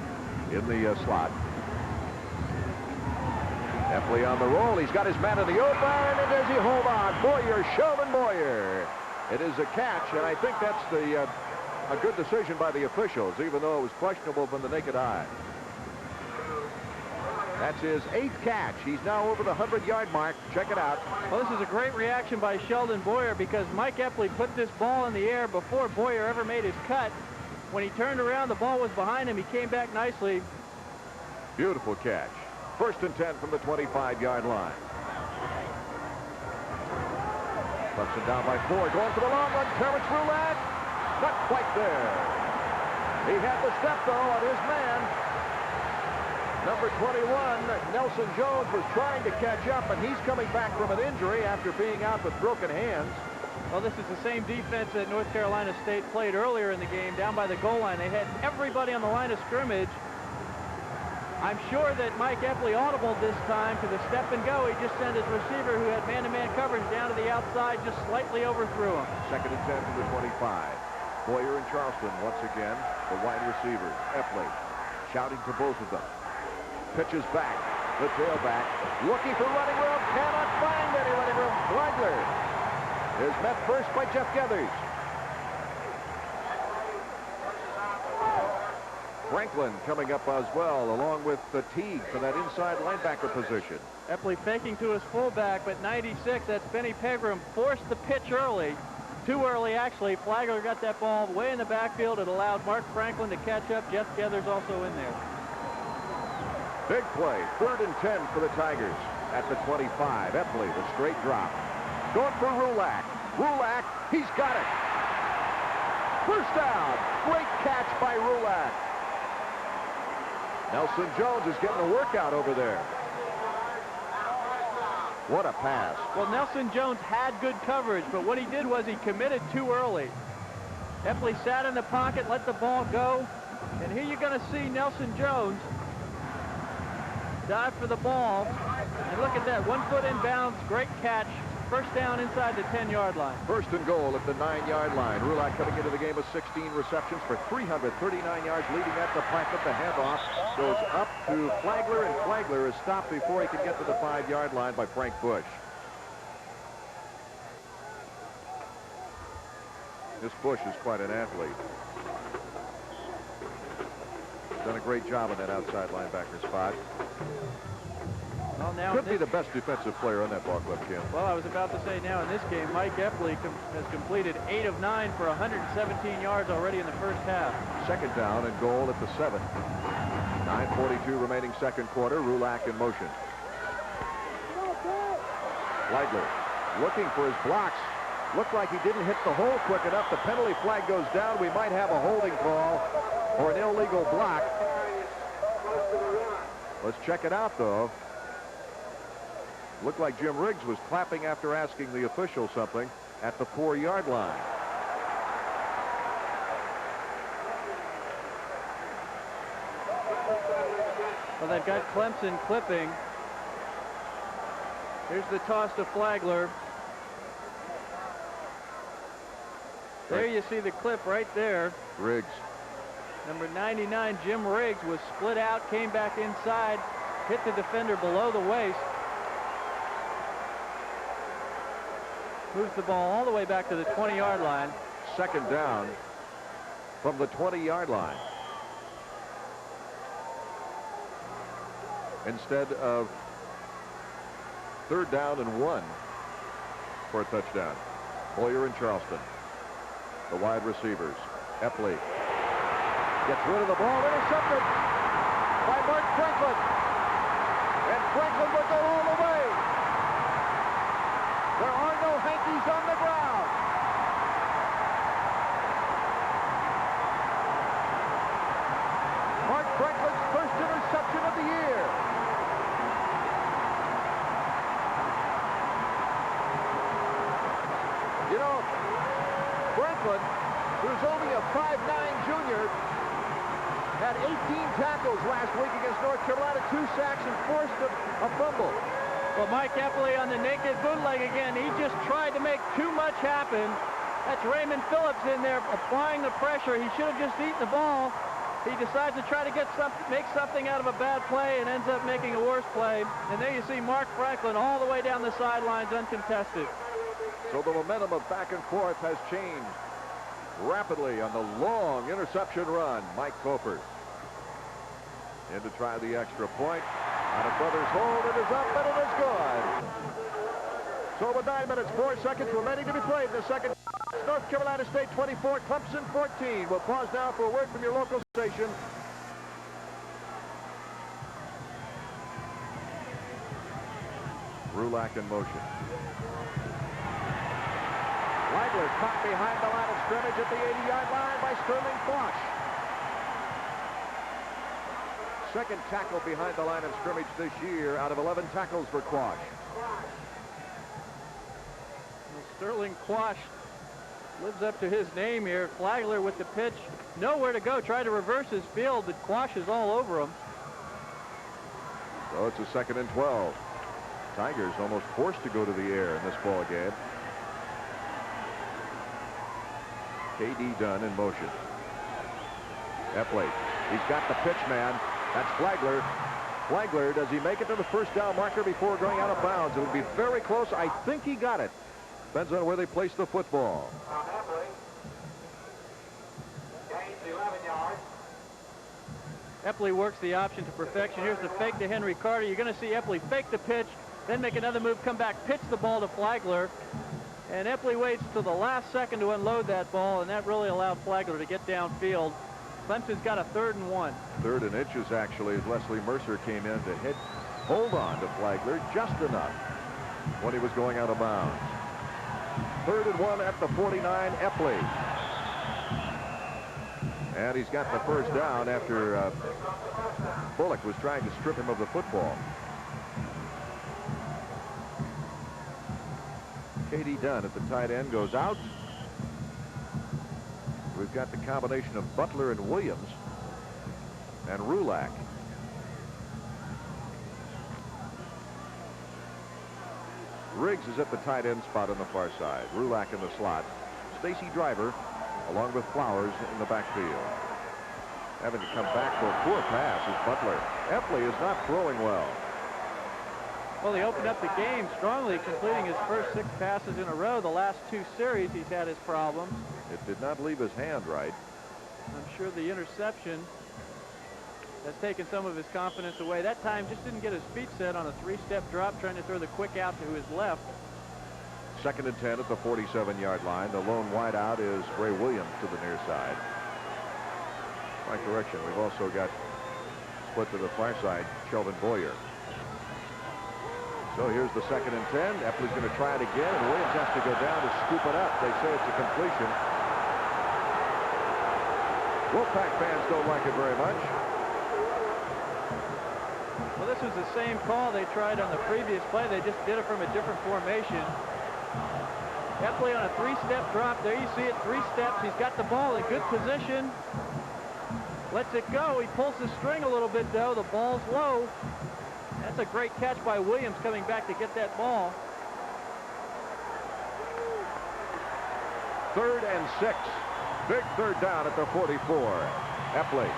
in the slot. Epley on the roll. He's got his man in the open, and does he hold on? Boyer, Sheldon Boyer. It is a catch, and I think that's a good decision by the officials, even though it was questionable from the naked eye. That's his 8th catch. He's now over the 100-yard mark. Check it out. Well, this is a great reaction by Sheldon Boyer because Mike Epley put this ball in the air before Boyer ever made his cut. When he turned around, the ball was behind him. He came back nicely. Beautiful catch. 1st and 10 from the 25-yard line. Clemson down by 4. Going for the long run. Terrence Roulette. Not quite there. He had the step, though, on his man. Number 21, Nelson Jones, was trying to catch up, and he's coming back from an injury after being out with broken hands. Well, this is the same defense that North Carolina State played earlier in the game down by the goal line. They had everybody on the line of scrimmage. I'm sure that Mike Epley audibled this time to the step and go. He just sent his receiver, who had man-to-man coverage, down to the outside, just slightly overthrew him. 2nd and 10 from the 25. Boyer and Charleston once again, the wide receivers. Epley shouting to both of them. Pitches back. The tailback looking for running room. Cannot find any running room. Flagler is met first by Jeff Gethers. Franklin coming up as well, along with the Teague for that inside linebacker position. Epley faking to his fullback, but 96, that's Benny Pegram, forced the pitch early. Too early, actually. Flagler got that ball way in the backfield. It allowed Mark Franklin to catch up. Jeff Gethers also in there. Big play. 3rd and 10 for the Tigers at the 25. Epley, the straight drop. Going for Roulak. Roulak, he's got it. First down. Great catch by Roulak. Nelson Jones is getting a workout over there. What a pass. Well, Nelson Jones had good coverage, but what he did was he committed too early. Epley sat in the pocket, let the ball go, and here you're going to see Nelson Jones dive for the ball, and look at that, 1 foot in bounds, great catch. First down inside the 10-yard line. 1st and goal at the 9-yard line. Roulak coming into the game with 16 receptions for 339 yards, leading at the pocket. The handoff goes up to Flagler, and Flagler is stopped before he can get to the 5-yard line by Frank Bush. This Bush is quite an athlete. Done a great job on that outside linebacker spot. Well, now could be the best defensive player on that ball club, Kim. Well, I was about to say, now in this game, Mike Epley has completed 8 of 9 for 117 yards already in the first half. 2nd down and goal at the 7. 9:42 remaining 2nd quarter. Roulak in motion. Flagler looking for his blocks. Looked like he didn't hit the hole quick enough. The penalty flag goes down. We might have a holding call or an illegal block. Let's check it out, though. Looked like Jim Riggs was clapping after asking the official something at the 4-yard line. Well, they've got Clemson clipping. Here's the toss to Flagler. There you see the clip right there. Riggs. Number 99, Jim Riggs, was split out, came back inside, hit the defender below the waist. Moves the ball all the way back to the 20-yard line. Second down from the 20-yard line. Instead of third down and 1 for a touchdown. Boyer and Charleston. The wide receivers. Epley gets rid of the ball. Intercepted by Mark Franklin. And Franklin will go all the way. There are no Hankies on the ground. Mark Franklin's first interception of the year. You know, Franklin, who's only a 5'9" junior, had 18 tackles last week against North Carolina, 2 sacks, and forced a fumble. Well, Mike Epley on the naked bootleg again. He just tried to make too much happen. That's Raymond Phillips in there applying the pressure. He should have just eaten the ball. He decides to try to make something out of a bad play and ends up making a worse play. And there you see Mark Franklin all the way down the sidelines uncontested. So the momentum of back and forth has changed rapidly on the long interception run. Mike Cofer in to try the extra point. On a brother's hold, it is up, and it is good. So with 9 minutes, 4 seconds remaining to be played in the second. North Carolina State 24, Clemson 14. We'll pause now for a word from your local station. Rulak in motion. Flagler caught behind the line of scrimmage at the 80-yard line by Sterling Quash. Second tackle behind the line of scrimmage this year out of 11 tackles for Quash. Well, Sterling Quash lives up to his name here. Flagler with the pitch. Nowhere to go. Tried to reverse his field, but Quash is all over him. So it's a 2nd and 12. Tigers almost forced to go to the air in this ball game. K.D. Dunn in motion. Epley. He's got the pitch man. That's Flagler. Flagler, does he make it to the first down marker before going out of bounds? It'll be very close. I think he got it. Depends on where they place the football. Epley works the option to perfection. Here's the fake to Henry Carter. You're going to see Epley fake the pitch, then make another move, come back, pitch the ball to Flagler. And Epley waits till the last second to unload that ball, and that really allowed Flagler to get downfield. Clemson's got a 3rd and 1. 3rd and inches, actually, as Leslie Mercer came in to hold on to Flagler just enough when he was going out of bounds. 3rd and 1 at the 49, Epley. And he's got the first down after Bullock was trying to strip him of the football. K.D. Dunn at the tight end goes out. We've got the combination of Butler and Williams and Rulak. Riggs is at the tight end spot on the far side. Rulak in the slot. Stacy Driver along with Flowers in the backfield. Having to come back for a poor pass is Butler. Epley is not throwing well. Well, he opened up the game strongly, completing his first 6 passes in a row. The last 2 series, he's had his problems. It did not leave his hand right. I'm sure the interception has taken some of his confidence away. That time just didn't get his feet set on a 3-step drop, trying to throw the quick out to his left. 2nd and 10 at the 47-yard line. The lone wideout is Ray Williams to the near side. My correction, we've also got split to the far side, Shelvin Boyer. So here's the 2nd and 10. Epley's going to try it again, and Williams has to go down to scoop it up. They say it's a completion. Wolfpack fans don't like it very much. Well, this was the same call they tried on the previous play. They just did it from a different formation. Epley on a 3-step drop. There you see it, 3 steps. He's got the ball in good position. Lets it go. He pulls the string a little bit, though. The ball's low. That's a great catch by Williams coming back to get that ball. 3rd and 6. Big 3rd down at the 44. Epley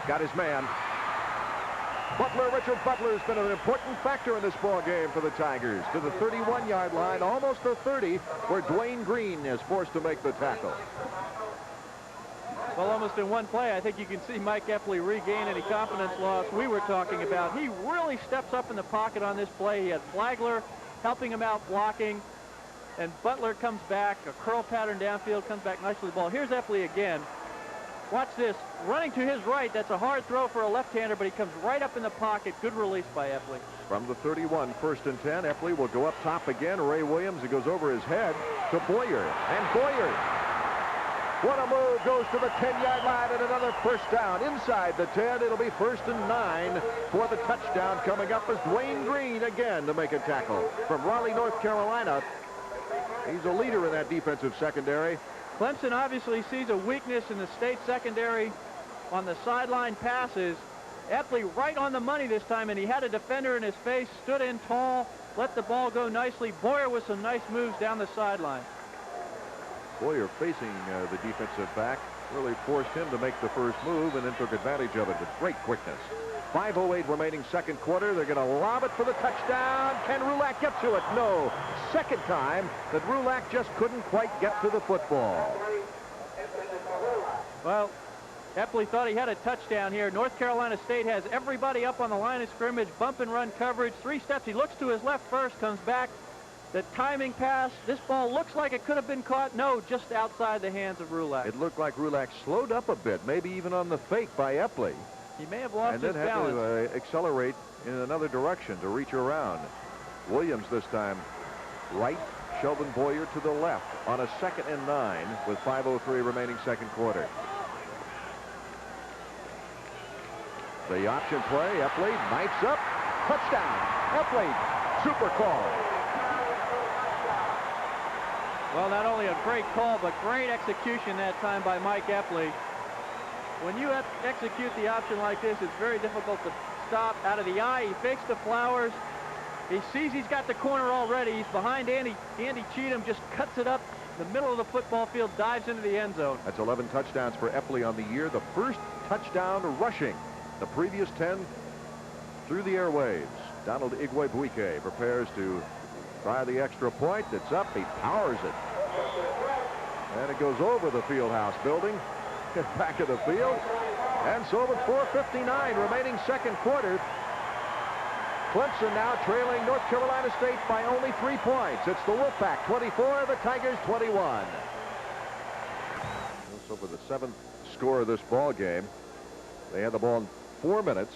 got his man. Butler, Richard Butler, has been an important factor in this ball game for the Tigers. To the 31-yard line, almost the 30, where Dwayne Green is forced to make the tackle. Well, almost in one play, I think you can see Mike Epley regain any confidence loss we were talking about. He really steps up in the pocket on this play. He had Flagler helping him out blocking, and Butler comes back, a curl pattern downfield, comes back nicely the ball. Here's Epley again. Watch this. Running to his right, that's a hard throw for a left-hander, but he comes right up in the pocket. Good release by Epley. From the 31, 1st and 10, Epley will go up top again. Ray Williams, he goes over his head to Boyer. And Boyer, what a move, goes to the 10-yard line, and another 1st down. Inside the 10, it'll be 1st and 9 for the touchdown coming up as Dwayne Green again to make a tackle. From Raleigh, North Carolina, he's a leader in that defensive secondary. Clemson obviously sees a weakness in the state secondary on the sideline passes. Epley right on the money this time, and he had a defender in his face, stood in tall, let the ball go nicely. Boyer with some nice moves down the sideline. Boyer facing the defensive back really forced him to make the first move and then took advantage of it with great quickness. 5:08 remaining 2nd quarter. They're going to lob it for the touchdown. Can Rulak get to it? No. 2nd time that Rulak just couldn't quite get to the football. Well, Epley thought he had a touchdown here. North Carolina State has everybody up on the line of scrimmage, bump and run coverage. 3 steps. He looks to his left first, comes back. The timing pass. This ball looks like it could have been caught. No, just outside the hands of Rulak. It looked like Rulak slowed up a bit, maybe even on the fake by Epley. He may have lost his balance. And then had to accelerate in another direction to reach around. Williams this time right, Sheldon Boyer to the left on a 2nd and 9 with 5:03 remaining 2nd quarter. The option play, Epley knifes up, touchdown. Epley, super call. Well, not only a great call, but great execution that time by Mike Epley. When you execute the option like this, it's very difficult to stop out of the eye. He fakes the Flowers. He sees he's got the corner already. He's behind Andy Cheatham, just cuts it up the middle of the football field, dives into the end zone. That's 11 touchdowns for Epley on the year. The first touchdown rushing. The previous 10 through the airwaves. Donald Igwebuike prepares to try the extra point. It's up. He powers it. And it goes over the Fieldhouse building. Back of the field. And so with 4:59 remaining 2nd quarter, Clemson now trailing North Carolina State by only 3 points. It's the Wolfpack 24, the Tigers 21. So for the 7th score of this ball game, they had the ball in 4 minutes.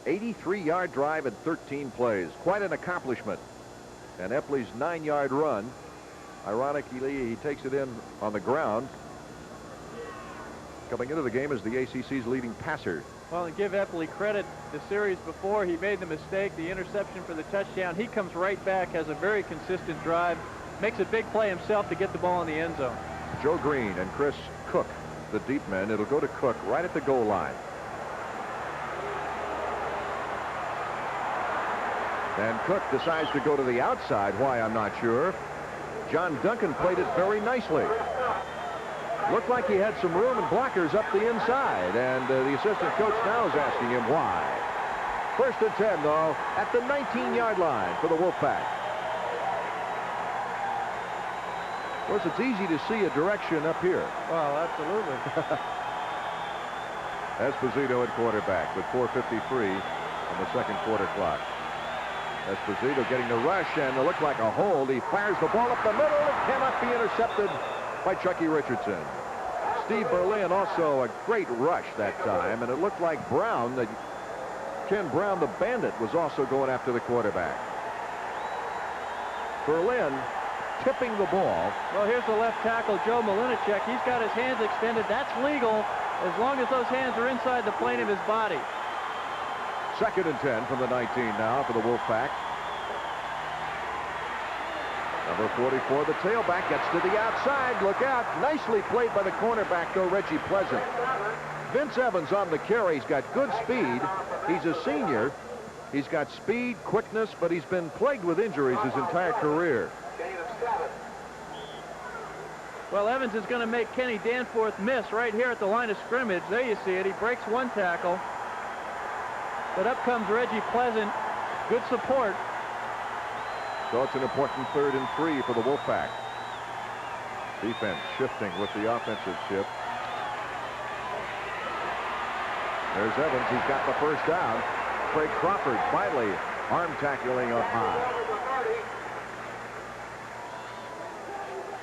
83-yard drive in 13 plays. Quite an accomplishment. And Epley's 9-yard run, ironically, he takes it in on the ground. Coming into the game as the ACC's leading passer. Well, and give Epley credit. The series before, he made the mistake, the interception for the touchdown. He comes right back, has a very consistent drive, makes a big play himself to get the ball in the end zone. Joe Green and Chris Cook, the deep men. It'll go to Cook right at the goal line. And Cook decides to go to the outside. Why, I'm not sure. John Duncan played it very nicely. Looked like he had some room and blockers up the inside, and the assistant coach now is asking him why. 1st and 10, though, at the 19-yard line for the Wolfpack. Of course, it's easy to see a direction up here. Well, absolutely. Esposito at quarterback with 4:53 on the 2nd quarter clock. Esposito getting the rush, and it looked like a hold. He fires the ball up the middle. It cannot be intercepted by Chucky Richardson. Steve Berlin also a great rush that time, and it looked like Brown, Ken Brown, the bandit, was also going after the quarterback. Berlin tipping the ball. Well, here's the left tackle, Joe Malinicek. He's got his hands extended. That's legal as long as those hands are inside the plane of his body. 2nd and 10 from the 19 now for the Wolfpack. Number 44, the tailback, gets to the outside. Look out. Nicely played by the cornerback, though, Reggie Pleasant. Vince Evans on the carry. He's got good speed. He's a senior. He's got speed, quickness, but he's been plagued with injuries his entire career. Well, Evans is going to make Kenny Danforth miss right here at the line of scrimmage. There you see it. He breaks one tackle. But up comes Reggie Pleasant. Good support. So it's an important 3rd and 3 for the Wolfpack. Defense shifting with the offensive shift. There's Evans. He's got the first down. Craig Crawford finally arm tackling up high.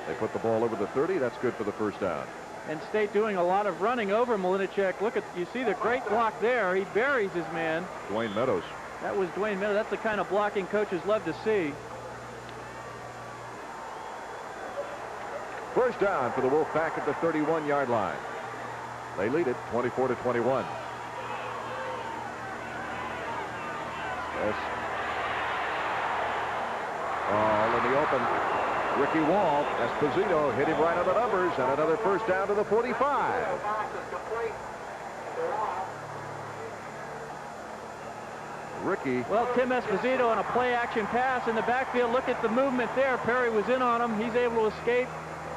They put the ball over the 30. That's good for the first down. And State doing a lot of running over Malinicek. Look at, you see the great block there. He buries his man. Dwayne Meadows. That was Dwayne Meadows. That's the kind of blocking coaches love to see. First down for the Wolfpack at the 31-yard line. They lead it 24-21. Yes. All in the open. Ricky Wall. Esposito hit him right on the numbers, and another first down to the 45. Ricky. Well, Tim Esposito on a play-action pass in the backfield. Look at the movement there. Perry was in on him. He's able to escape.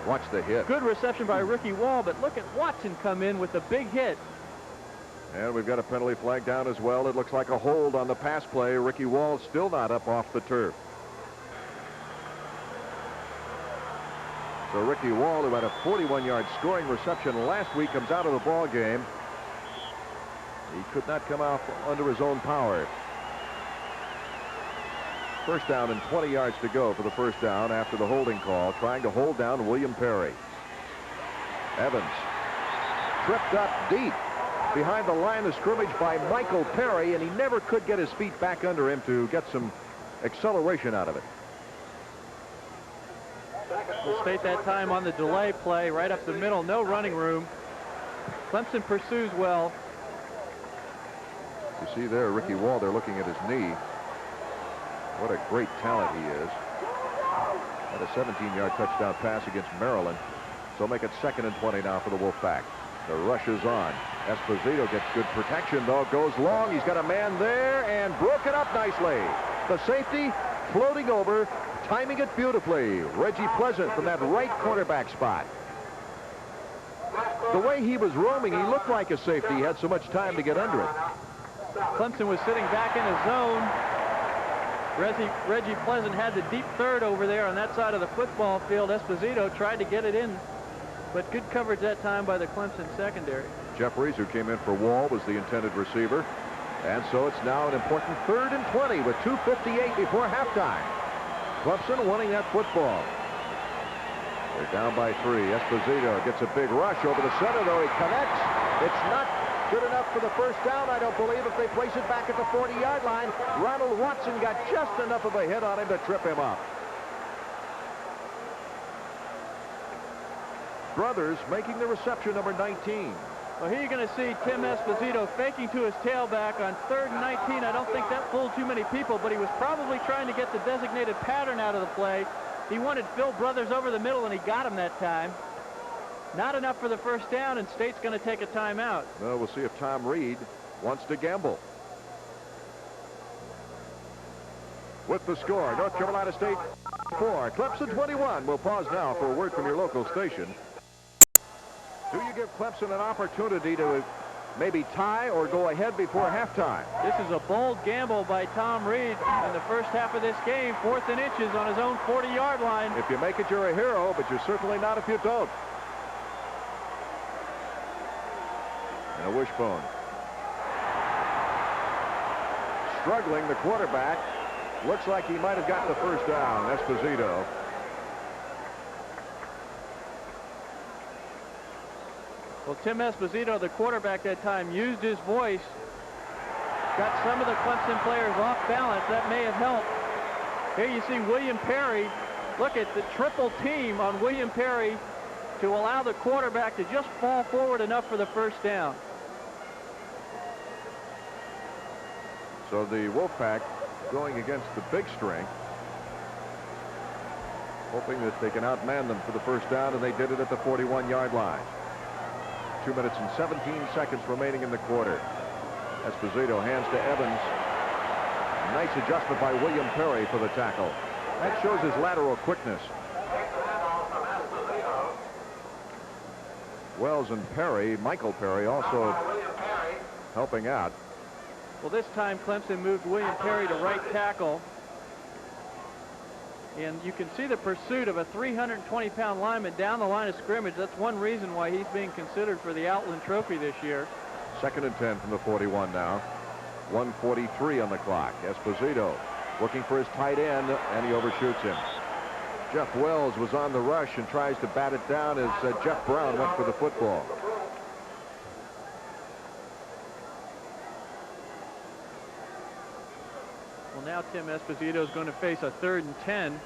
Watch the hit. Good reception by Ricky Wall, but look at Watson come in with a big hit. And we've got a penalty flag down as well. It looks like a hold on the pass play. Ricky Wall still not up off the turf. So Ricky Wall, who had a 41-yard scoring reception last week, comes out of the ball game. He could not come out under his own power. First down and 20 yards to go for the first down after the holding call, trying to hold down William Perry. Evans tripped up deep behind the line of scrimmage by Michael Perry, and he never could get his feet back under him to get some acceleration out of it. We'll State that time on the delay play right up the middle. No running room. Clemson pursues well. You see there Ricky Wall, they're looking at his knee. What a great talent he is. Had a 17-yard touchdown pass against Maryland. So make it 2nd and 20 now for the Wolfpack. The rush is on. Esposito gets good protection, though. Goes long. He's got a man there and broke it up nicely. The safety floating over, timing it beautifully. Reggie Pleasant from that right cornerback spot. The way he was roaming, he looked like a safety. He had so much time to get under it. Clemson was sitting back in his zone. Reggie Pleasant had the deep third over there on that side of the football field. Esposito tried to get it in, but good coverage that time by the Clemson secondary. Jeffries, who came in for Wall, was the intended receiver. And so it's now an important 3rd and 20 with 2:58 before halftime. Clemson winning that football. They're down by 3. Esposito gets a big rush over the center, though. He connects. It's not good enough for the first down, I don't believe, if they place it back at the 40-yard line. Ronald Watson got just enough of a hit on him to trip him up. Brothers making the reception, number 19. Well, here you're going to see Tim Esposito faking to his tailback on 3rd and 19. I don't think that fooled too many people, but he was probably trying to get the designated pattern out of the play. He wanted Phil Brothers over the middle, and he got him that time. Not enough for the first down, and State's going to take a timeout. Well, we'll see if Tom Reed wants to gamble. With the score, North Carolina State 4, Clemson 21. We'll pause now for a word from your local station. Do you give Clemson an opportunity to maybe tie or go ahead before halftime? This is a bold gamble by Tom Reed in the first half of this game. 4th and inches on his own 40-yard line. If you make it, you're a hero, but you're certainly not if you don't. And a wishbone. Struggling, the quarterback. Looks like he might have gotten the first down. Esposito. Well, Tim Esposito, the quarterback that time, used his voice. Got some of the Clemson players off balance. That may have helped. Here you see William Perry. Look at the triple team on William Perry to allow the quarterback to just fall forward enough for the first down. So the Wolfpack going against the big strength, hoping that they can outman them for the first down, and they did it at the 41-yard line. 2 minutes and 17 seconds remaining in the quarter. Esposito hands to Evans. Nice adjustment by William Perry for the tackle. That shows his lateral quickness. Wells and Perry, Michael Perry, also helping out. Well, this time Clemson moved William Perry to right tackle. And you can see the pursuit of a 320-pound lineman down the line of scrimmage. That's one reason why he's being considered for the Outland Trophy this year. 2nd and 10 from the 41 now. 1:43 on the clock. Esposito looking for his tight end, and he overshoots him. Jeff Wells was on the rush and tries to bat it down as Jeff Brown went for the football. Well, now Tim Esposito is going to face a 3rd and 10.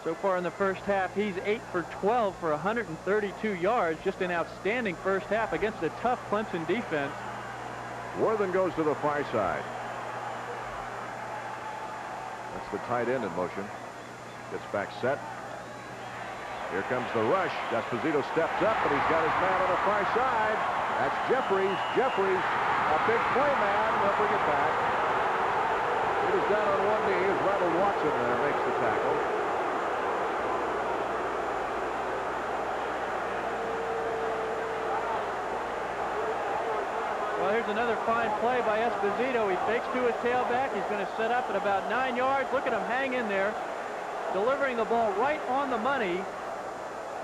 So far in the first half, he's 8 for 12 for 132 yards. Just an outstanding first half against a tough Clemson defense. Worthen goes to the far side. That's the tight end in motion. Gets back set. Here comes the rush. Esposito steps up, and he's got his man on the far side. That's Jeffries. Jeffries, a big play man. They'll bring it back. He was down on one knee as Ronald Watson makes the tackle. Well, here's another fine play by Esposito. He fakes to his tailback. He's going to set up at about 9 yards. Look at him hang in there, delivering the ball right on the money.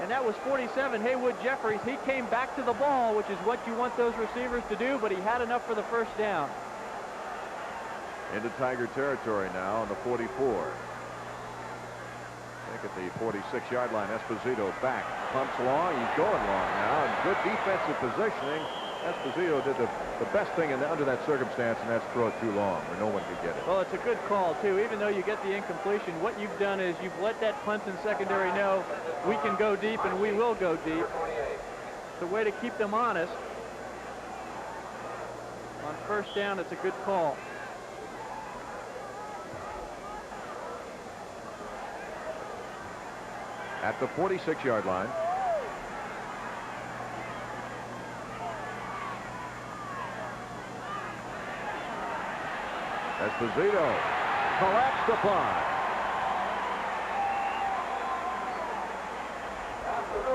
And that was 47, Haywood Jeffries. He came back to the ball, which is what you want those receivers to do, but he had enough for the first down. Into Tiger territory now on the 44. Back at the 46-yard line. Esposito back, pumps long. He's going long now, and good defensive positioning. Esposito did the best thing under that circumstance, and that's throw it too long where no one could get it. Well, it's a good call, too. Even though you get the incompletion, what you've done is you've let that Clemson secondary know we can go deep and we will go deep. It's a way to keep them honest. On first down, it's a good call. At the 46-yard line. Esposito collapsed upon.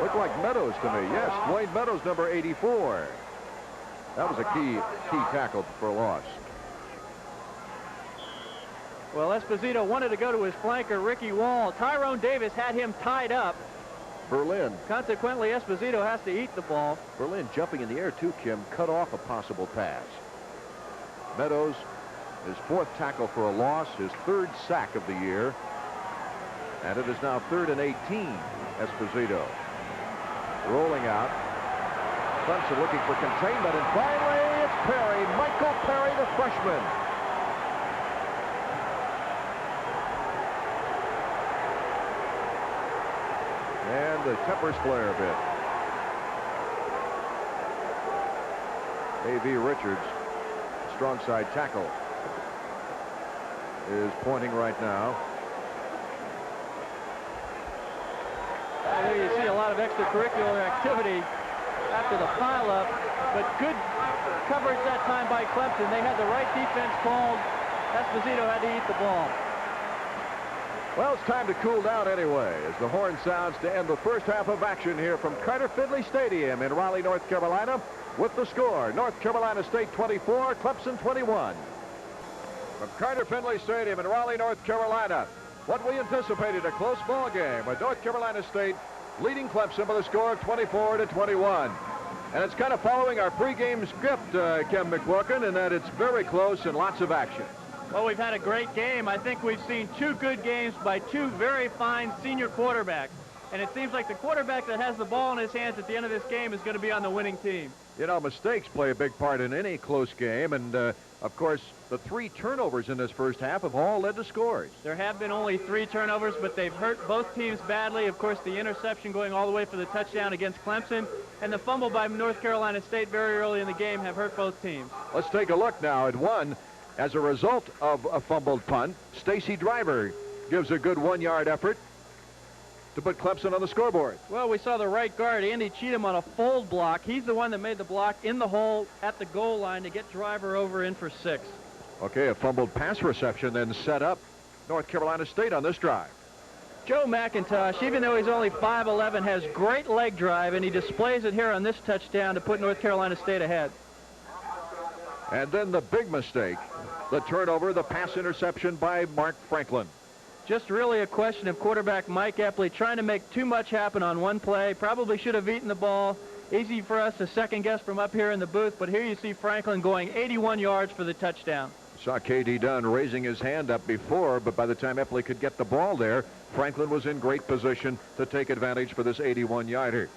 Looked like Meadows to me. Yes, Dwayne Meadows, number 84. That was a key tackle for a loss. Well, Esposito wanted to go to his flanker, Ricky Wall. Tyrone Davis had him tied up. Berlin. Consequently, Esposito has to eat the ball. Berlin jumping in the air, too, Kim, cut off a possible pass. Meadows, his 4th tackle for a loss, his 3rd sack of the year. And it is now 3rd and 18. Esposito rolling out. Clemson looking for containment, and finally it's Perry, Michael Perry, the freshman. And the tempers flare a bit. A.V. Richards, strong side tackle, is pointing right now. There you see a lot of extracurricular activity after the pileup, but good coverage that time by Clemson. They had the right defense called. Esposito had to eat the ball. Well, it's time to cool down anyway as the horn sounds to end the first half of action here from Carter Finley Stadium in Raleigh, North Carolina, with the score, North Carolina State 24, Clemson 21. From Carter Finley Stadium in Raleigh, North Carolina, what we anticipated, a close ball game with North Carolina State leading Clemson by the score of 24-21. And it's kind of following our pregame script, Ken McQuilkin, in that it's very close and lots of action. Well, we've had a great game. I think we've seen 2 good games by 2 very fine senior quarterbacks. And it seems like the quarterback that has the ball in his hands at the end of this game is going to be on the winning team. You know, mistakes play a big part in any close game. And, of course, the 3 turnovers in this first half have all led to scores. There have been only 3 turnovers, but they've hurt both teams badly. Of course, the interception going all the way for the touchdown against Clemson and the fumble by North Carolina State very early in the game have hurt both teams. Let's take a look now at one. As a result of a fumbled punt, Stacy Driver gives a good 1-yard effort. to put Clemson on the scoreboard. Well, we saw the right guard, Andy Cheatham, on a fold block. He's the one that made the block in the hole at the goal line to get Driver over in for 6. Okay, a fumbled pass reception then set up North Carolina State on this drive. Joe McIntosh, even though he's only 5'11", has great leg drive, and he displays it here on this touchdown to put North Carolina State ahead. And then the big mistake, the turnover, the pass interception by Mark Franklin. Just really a question of quarterback Mike Epley trying to make too much happen on one play. Probably should have eaten the ball. Easy for us to second guess from up here in the booth, but here you see Franklin going 81 yards for the touchdown. Saw K.D. Dunn raising his hand up before, but by the time Epley could get the ball there, Franklin was in great position to take advantage for this 81-yarder.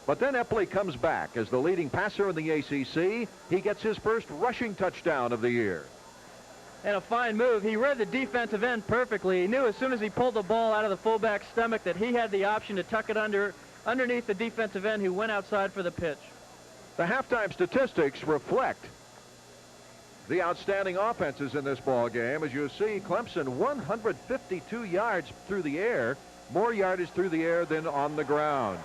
But then Epley comes back as the leading passer in the ACC. He gets his first rushing touchdown of the year. And a fine move. He read the defensive end perfectly. He knew as soon as he pulled the ball out of the fullback's stomach that he had the option to tuck it underneath the defensive end, who went outside for the pitch. The halftime statistics reflect the outstanding offenses in this ball game. As you see, Clemson 152 yards through the air, more yardage through the air than on the ground.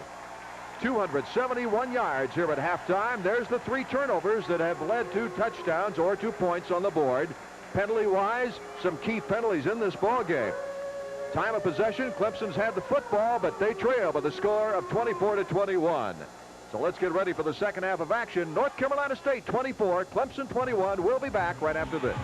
271 yards here at halftime. There's the 3 turnovers that have led to touchdowns or 2 points on the board. Penalty-wise, some key penalties in this ball game. Time of possession, Clemson's had the football, but they trail by the score of 24-21. So let's get ready for the second half of action. North Carolina State 24, Clemson 21. We'll be back right after this.